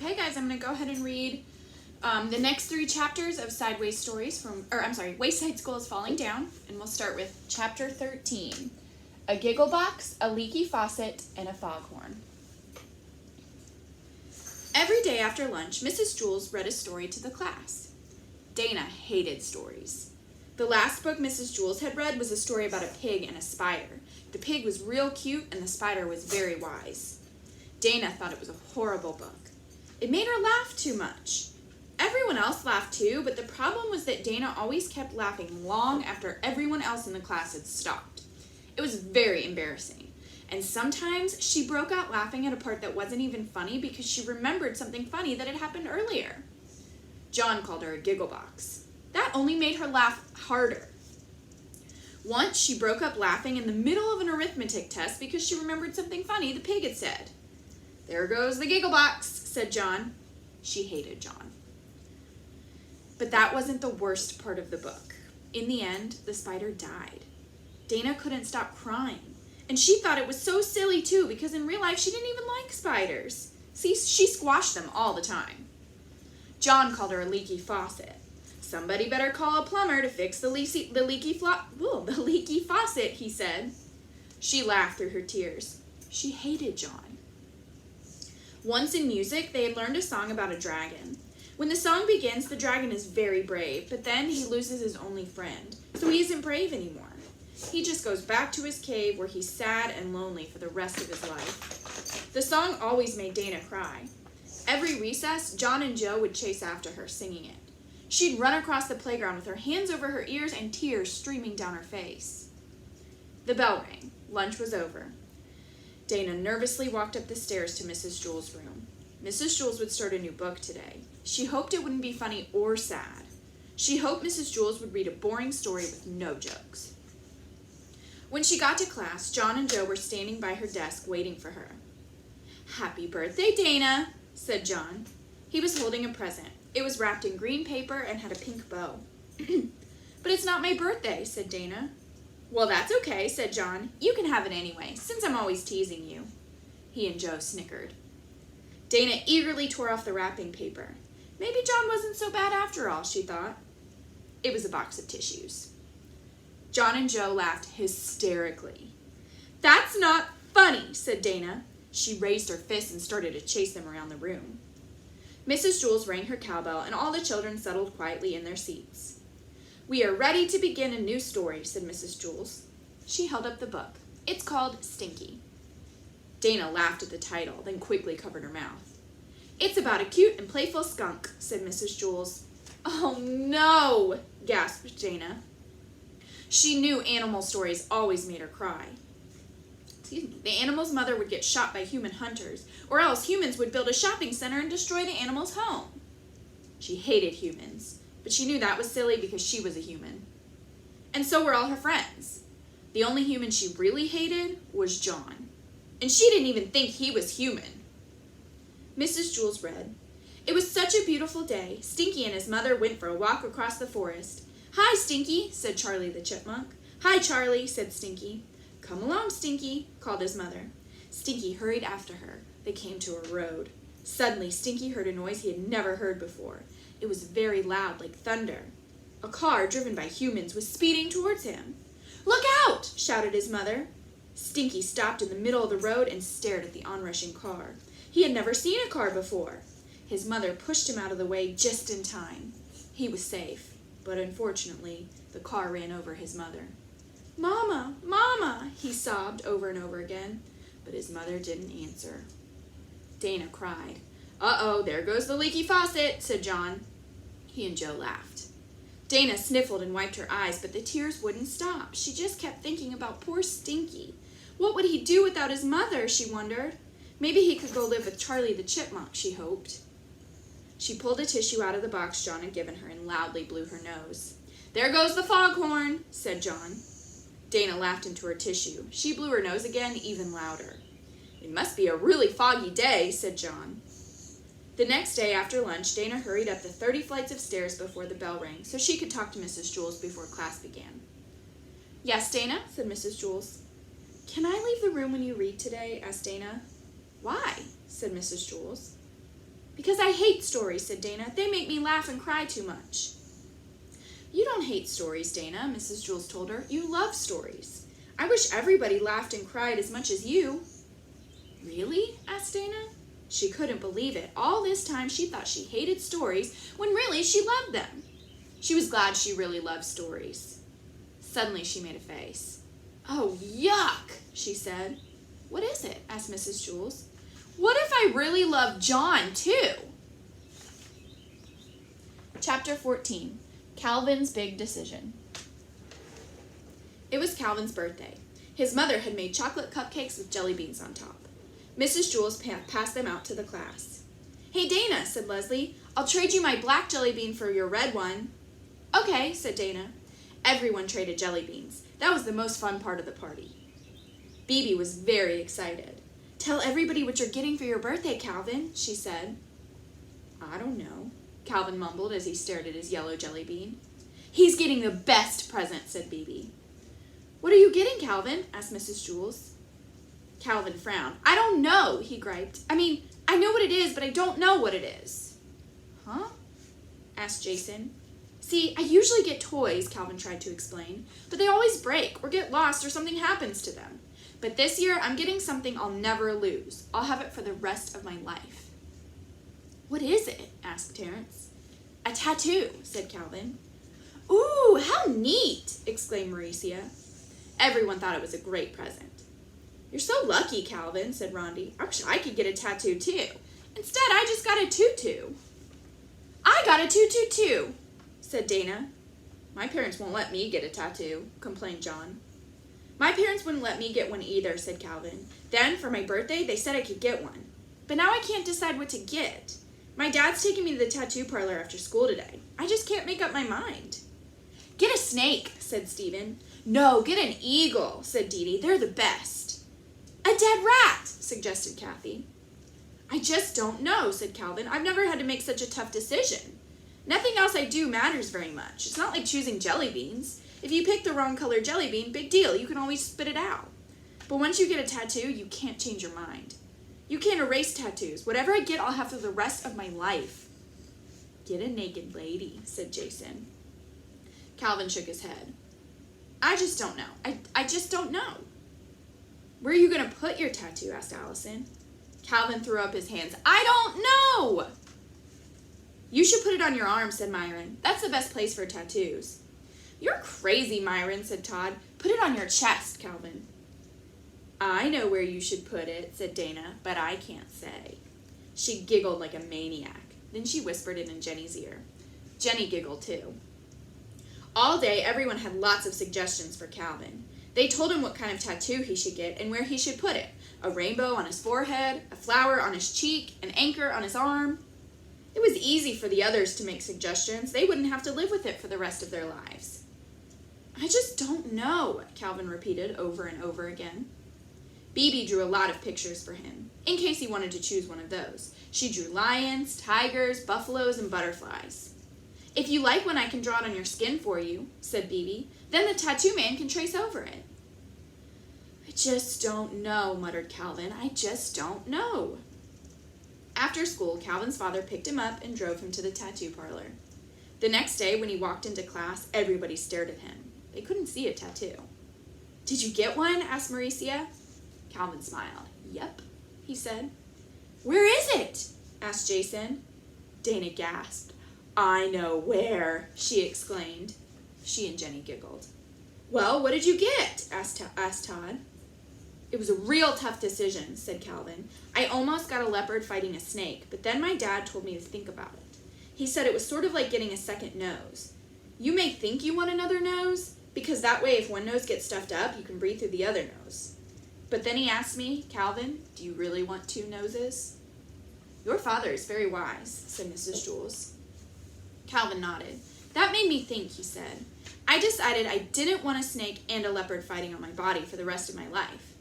Okay, guys, I'm going to go ahead and read the next 3 chapters of Sideways Stories Wayside School is Falling Down, and we'll start with chapter 13, A Giggle Box, a Leaky Faucet, and a Foghorn. Every day after lunch, Mrs. Jules read a story to the class. Dana hated stories. The last book Mrs. Jules had read was a story about a pig and a spider. The pig was real cute and the spider was very wise. Dana thought it was a horrible book. It made her laugh too much. Everyone else laughed too, but the problem was that Dana always kept laughing long after everyone else in the class had stopped. It was very embarrassing, and sometimes she broke out laughing at a part that wasn't even funny because she remembered something funny that had happened earlier. John called her a giggle box. That only made her laugh harder. Once she broke up laughing in the middle of an arithmetic test because she remembered something funny the pig had said. "There goes the giggle box," said John. She hated John. But that wasn't the worst part of the book. In the end, the spider died. Dana couldn't stop crying, and she thought it was so silly too because in real life she didn't even like spiders. See, she squashed them all the time. John called her a leaky faucet. "Somebody better call a plumber to fix the leaky faucet," he said. She laughed through her tears. She hated John. Once in music, they had learned a song about a dragon. When the song begins, the dragon is very brave, but then he loses his only friend, so he isn't brave anymore. He just goes back to his cave where he's sad and lonely for the rest of his life. The song always made Dana cry. Every recess, John and Joe would chase after her, singing it. She'd run across the playground with her hands over her ears and tears streaming down her face. The bell rang. Lunch was over. Dana nervously walked up the stairs to Mrs. Jules' room. Mrs. Jules would start a new book today. She hoped it wouldn't be funny or sad. She hoped Mrs. Jules would read a boring story with no jokes. When she got to class, John and Joe were standing by her desk waiting for her. "Happy birthday, Dana," said John. He was holding a present. It was wrapped in green paper and had a pink bow. "But it's not my birthday," said Dana. "Well, that's okay," said John. "You can have it anyway, since I'm always teasing you." He and Joe snickered. Dana eagerly tore off the wrapping paper. Maybe John wasn't so bad after all, she thought. It was a box of tissues. John and Joe laughed hysterically. "That's not funny," said Dana. She raised her fist and started to chase them around the room. Mrs. Jules rang her cowbell, and all the children settled quietly in their seats. "We are ready to begin a new story," said Mrs. Jules. She held up the book. "It's called Stinky." Dana laughed at the title, then quickly covered her mouth. "It's about a cute and playful skunk," said Mrs. Jules. "Oh, no," gasped Dana. She knew animal stories always made her cry. The animal's mother would get shot by human hunters, or else humans would build a shopping center and destroy the animal's home. She hated humans, but she knew that was silly because she was a human. And so were all her friends. The only human she really hated was John. And she didn't even think he was human. Mrs. Jules read, "It was such a beautiful day. Stinky and his mother went for a walk across the forest. 'Hi, Stinky,' said Charlie the chipmunk. 'Hi, Charlie,' said Stinky. 'Come along, Stinky,' called his mother. Stinky hurried after her. They came to a road. Suddenly, Stinky heard a noise he had never heard before. It was very loud, like thunder. A car driven by humans was speeding towards him. 'Look out!' shouted his mother. Stinky stopped in the middle of the road and stared at the onrushing car. He had never seen a car before. His mother pushed him out of the way just in time. He was safe, but unfortunately, the car ran over his mother. 'Mama, Mama,' he sobbed over and over again, but his mother didn't answer. Dana cried. "Uh-oh, there goes the leaky faucet," said John. He and Joe laughed. Dana sniffled and wiped her eyes, but the tears wouldn't stop. She just kept thinking about poor Stinky. What would he do without his mother, she wondered. Maybe he could go live with Charlie the chipmunk, she hoped. She pulled a tissue out of the box John had given her and loudly blew her nose. "There goes the foghorn," said John. Dana laughed into her tissue. She blew her nose again, even louder. "It must be a really foggy day," said John. The next day after lunch, Dana hurried up the 30 flights of stairs before the bell rang so she could talk to Mrs. Jules before class began. "Yes, Dana," said Mrs. Jules. "Can I leave the room when you read today?" asked Dana. "Why?" said Mrs. Jules. Because I hate stories, said Dana. They make me laugh and cry too much. You don't hate stories, Dana, Mrs. Jules told her. You love stories. I wish everybody laughed and cried as much as you. Really? Asked Dana. She couldn't believe it. All this time she thought she hated stories when really she loved them. She was glad she really loved stories. Suddenly she made a face. Oh, yuck, she said. What is it? Asked Mrs. Jules. What if I really love John, too? Chapter 14. Calvin's Big Decision. It was Calvin's birthday. His mother had made chocolate cupcakes with jelly beans on top. Mrs. Jules passed them out to the class. Hey, Dana, said Leslie, I'll trade you my black jelly bean for your red one. Okay, said Dana. Everyone traded jelly beans. That was the most fun part of the party. Bibi was very excited. Tell everybody what you're getting for your birthday, Calvin, she said. I don't know, Calvin mumbled as he stared at his yellow jelly bean. He's getting the best present, said Bibi. What are you getting, Calvin? Asked Mrs. Jules. Calvin frowned. I don't know, he griped. I mean, I know what it is, but I don't know what it is. Huh? Asked Jason. See, I usually get toys, Calvin tried to explain, but they always break or get lost or something happens to them. But this year, I'm getting something I'll never lose. I'll have it for the rest of my life. What is it? Asked Terrence. A tattoo, said Calvin. Ooh, how neat, exclaimed Mauricia. Everyone thought it was a great present. You're so lucky, Calvin, said Rondi. I wish I could get a tattoo, too. Instead, I just got a tutu. I got a tutu, too, said Dana. My parents won't let me get a tattoo, complained John. My parents wouldn't let me get one either, said Calvin. Then, for my birthday, they said I could get one. But now I can't decide what to get. My dad's taking me to the tattoo parlor after school today. I just can't make up my mind. Get a snake, said Stephen. No, get an eagle, said Dee Dee. They're the best. A dead rat, suggested Kathy. I just don't know, said Calvin. I've never had to make such a tough decision. Nothing else I do matters very much. It's not like choosing jelly beans. If you pick the wrong color jelly bean, big deal. You can always spit it out. But once you get a tattoo, you can't change your mind. You can't erase tattoos. Whatever I get, I'll have for the rest of my life. Get a naked lady, said Jason. Calvin shook his head. I just don't know. I just don't know. Where are you going to put your tattoo? Asked Allison. Calvin threw up his hands. I don't know! You should put it on your arm, said Myron. That's the best place for tattoos. You're crazy, Myron, said Todd. Put it on your chest, Calvin. I know where you should put it, said Dana, but I can't say. She giggled like a maniac. Then she whispered it in Jenny's ear. Jenny giggled too. All day, everyone had lots of suggestions for Calvin. They told him what kind of tattoo he should get and where he should put it. A rainbow on his forehead, a flower on his cheek, an anchor on his arm. It was easy for the others to make suggestions. They wouldn't have to live with it for the rest of their lives. I just don't know, Calvin repeated over and over again. Bibi drew a lot of pictures for him, in case he wanted to choose one of those. She drew lions, tigers, buffaloes, and butterflies. If you like one, I can draw it on your skin for you, said Bibi. Then the tattoo man can trace over it. I just don't know, muttered Calvin. I just don't know. After school, Calvin's father picked him up and drove him to the tattoo parlor. The next day, when he walked into class, everybody stared at him. They couldn't see a tattoo. Did you get one? Asked Mauricia. Calvin smiled. Yep, he said. Where is it? Asked Jason. Dana gasped. I know where, she exclaimed. She and Jenny giggled. Well, what did you get? asked Todd. It was a real tough decision, said Calvin. I almost got a leopard fighting a snake, but then my dad told me to think about it. He said it was sort of like getting a second nose. You may think you want another nose, because that way if one nose gets stuffed up, you can breathe through the other nose. But then he asked me, Calvin, do you really want two noses? Your father is very wise, said Mrs. Jules. Calvin nodded. That made me think, he said. I decided I didn't want a snake and a leopard fighting on my body for the rest of my life.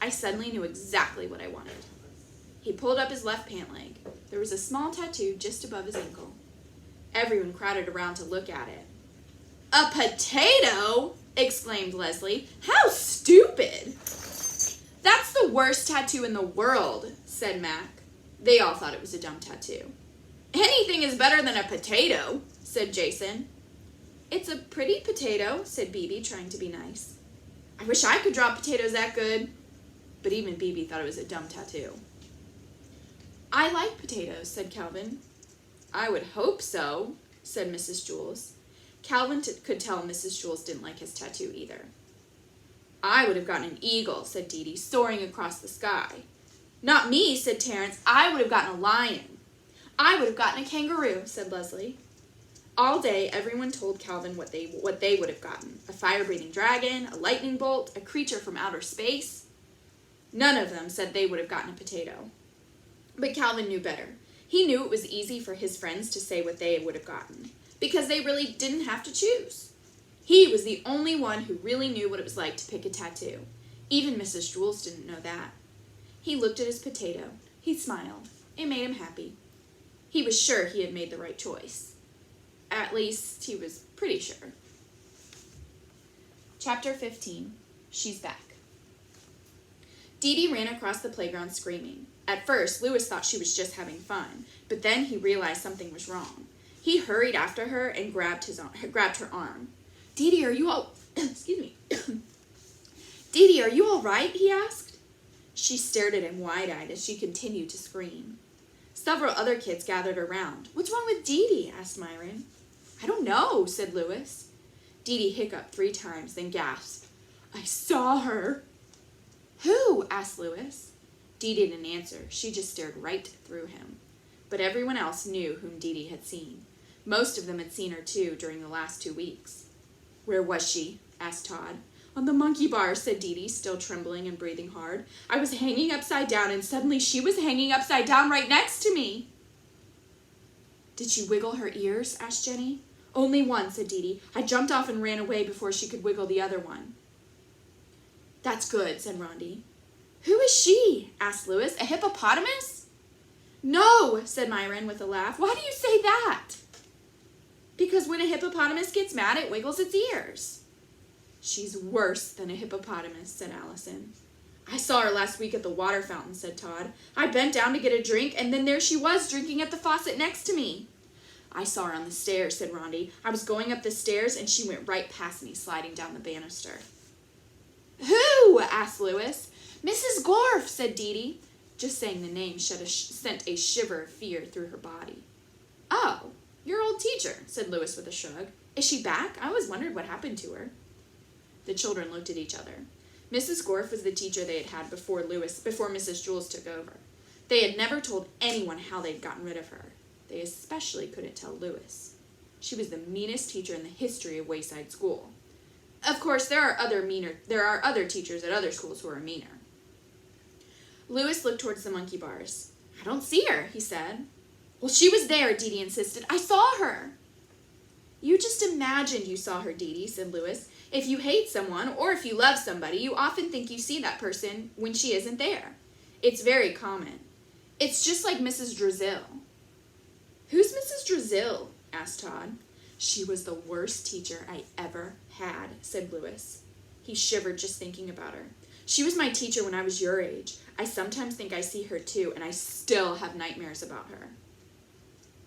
I suddenly knew exactly what I wanted. He pulled up his left pant leg. There was a small tattoo just above his ankle. Everyone crowded around to look at it. A potato? Exclaimed Leslie. How stupid! That's the worst tattoo in the world, said Mac. They all thought it was a dumb tattoo. Anything is better than a potato, said Jason. It's a pretty potato, said Bibi, trying to be nice. I wish I could draw potatoes that good. But even Bibi thought it was a dumb tattoo. I like potatoes, said Calvin. I would hope so, said Mrs. Jules. Calvin could tell Mrs. Jules didn't like his tattoo either. I would have gotten an eagle, said Dee Dee, soaring across the sky. Not me, said Terence. I would have gotten a lion. I would have gotten a kangaroo, said Leslie. All day, everyone told Calvin what they would have gotten. A fire-breathing dragon, a lightning bolt, a creature from outer space. None of them said they would have gotten a potato. But Calvin knew better. He knew it was easy for his friends to say what they would have gotten, because they really didn't have to choose. He was the only one who really knew what it was like to pick a tattoo. Even Mrs. Jules didn't know that. He looked at his potato. He smiled. It made him happy. He was sure he had made the right choice. At least, he was pretty sure. Chapter 15. She's back. Dee Dee ran across the playground screaming. At first, Louis thought she was just having fun, but then he realized something was wrong. He hurried after her and grabbed her arm. Dee Dee, are you all... Excuse me. Dee Dee, are you all right? He asked. She stared at him wide-eyed as she continued to scream. Several other kids gathered around. What's wrong with Dee Dee? Asked Myron. I don't know, said Louis. Dee Dee hiccuped 3 times, then gasped. I saw her. Who? Asked Louis. Dee Dee didn't answer. She just stared right through him. But everyone else knew whom Dee Dee had seen. Most of them had seen her too during the last 2 weeks. Where was she? Asked Todd. On the monkey bars, said Dee Dee, still trembling and breathing hard. I was hanging upside down, and suddenly she was hanging upside down right next to me. Did she wiggle her ears? Asked Jenny. Only one, said Dee Dee. I jumped off and ran away before she could wiggle the other one. That's good, said Rondi. Who is she? Asked Louis. A hippopotamus? No, said Myron with a laugh. Why do you say that? Because when a hippopotamus gets mad, it wiggles its ears. She's worse than a hippopotamus, said Allison. I saw her last week at the water fountain, said Todd. I bent down to get a drink, and then there she was drinking at the faucet next to me. I saw her on the stairs, said Rondi. I was going up the stairs, and she went right past me, sliding down the banister. Who? Asked Louis. Mrs. Gorf, said Dee Dee. Just saying the name sent a shiver of fear through her body. Oh, your old teacher, said Louis with a shrug. Is she back? I always wondered what happened to her. The children looked at each other. Mrs. Gorf was the teacher they had before Mrs. Jules took over. They had never told anyone how they'd gotten rid of her. They especially couldn't tell Louis. She was the meanest teacher in the history of Wayside School. Of course, there are other teachers at other schools who are meaner. Louis looked towards the monkey bars. I don't see her, he said. Well, she was there, Dee Dee insisted. I saw her. You just imagined you saw her, Dee Dee, said Louis. If you hate someone or if you love somebody, you often think you see that person when she isn't there. It's very common. It's just like Mrs. Drizzle. Who's Mrs. Drizzle? Asked Todd. She was the worst teacher I ever had, said Louis. He shivered just thinking about her. She was my teacher when I was your age. I sometimes think I see her too, and I still have nightmares about her.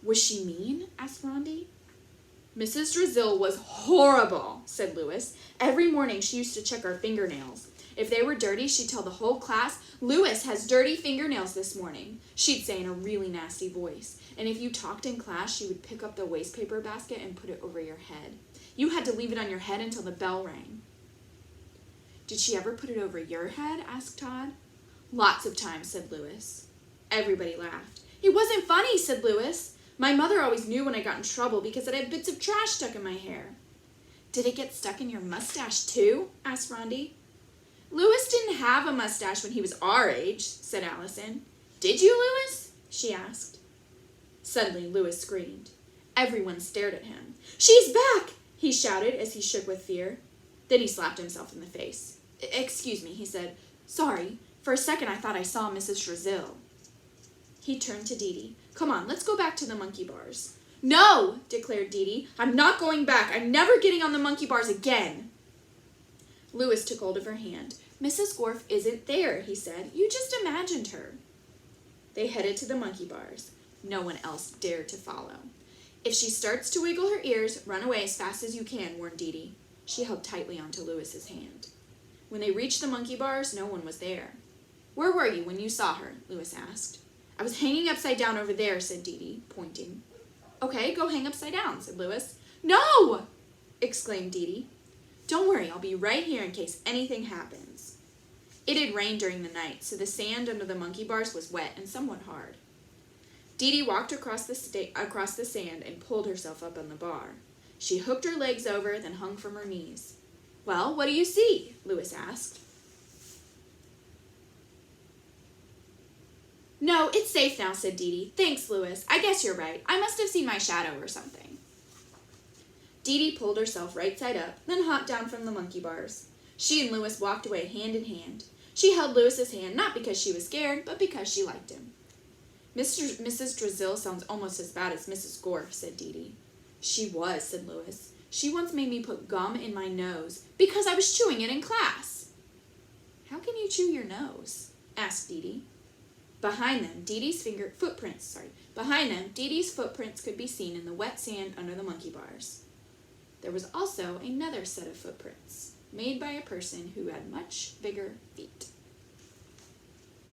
Was she mean? Asked Rondi. Mrs. Drizzle was horrible, said Louis. Every morning she used to check our fingernails. If they were dirty, she'd tell the whole class, Louis has dirty fingernails this morning, she'd say in a really nasty voice. And if you talked in class, she would pick up the waste paper basket and put it over your head. You had to leave it on your head until the bell rang. Did she ever put it over your head? Asked Todd. Lots of times, said Louis. Everybody laughed. It wasn't funny, said Louis. My mother always knew when I got in trouble because I had bits of trash stuck in my hair. Did it get stuck in your mustache too? Asked Rondi. Louis didn't have a mustache when he was our age, said Allison. Did you, Louis? She asked. Suddenly, Louis screamed. Everyone stared at him. She's back, he shouted as he shook with fear. Then he slapped himself in the face. Excuse me, he said. Sorry. For a second, I thought I saw Mrs. Drizzle. He turned to Dee Dee. Come on, let's go back to the monkey bars. No, declared Dee Dee. I'm not going back. I'm never getting on the monkey bars again. Louis took hold of her hand. Mrs. Gorf isn't there, he said. You just imagined her. They headed to the monkey bars. No one else dared to follow. If she starts to wiggle her ears, run away as fast as you can, warned Dee Dee. She held tightly onto Lewis's hand. When they reached the monkey bars, no one was there. Where were you when you saw her? Lewis asked. I was hanging upside down over there, said Dee Dee, pointing. Okay, go hang upside down, said Lewis. No! Exclaimed Dee Dee. Don't worry, I'll be right here in case anything happens. It had rained during the night, so the sand under the monkey bars was wet and somewhat hard. Dee Dee walked across the sand and pulled herself up on the bar. She hooked her legs over, then hung from her knees. Well, what do you see? Lewis asked. No, it's safe now, said Dee Dee. Thanks, Lewis. I guess you're right. I must have seen my shadow or something. Dee Dee pulled herself right side up, then hopped down from the monkey bars. She and Lewis walked away hand in hand. She held Lewis's hand not because she was scared, but because she liked him. Mrs. Drizzle sounds almost as bad as Mrs. Gore, said Dee Dee. She was, said Lewis. She once made me put gum in my nose because I was chewing it in class. How can you chew your nose? Asked Dee Dee. Behind them, Dee Dee's footprints could be seen in the wet sand under the monkey bars. There was also another set of footprints, made by a person who had much bigger feet.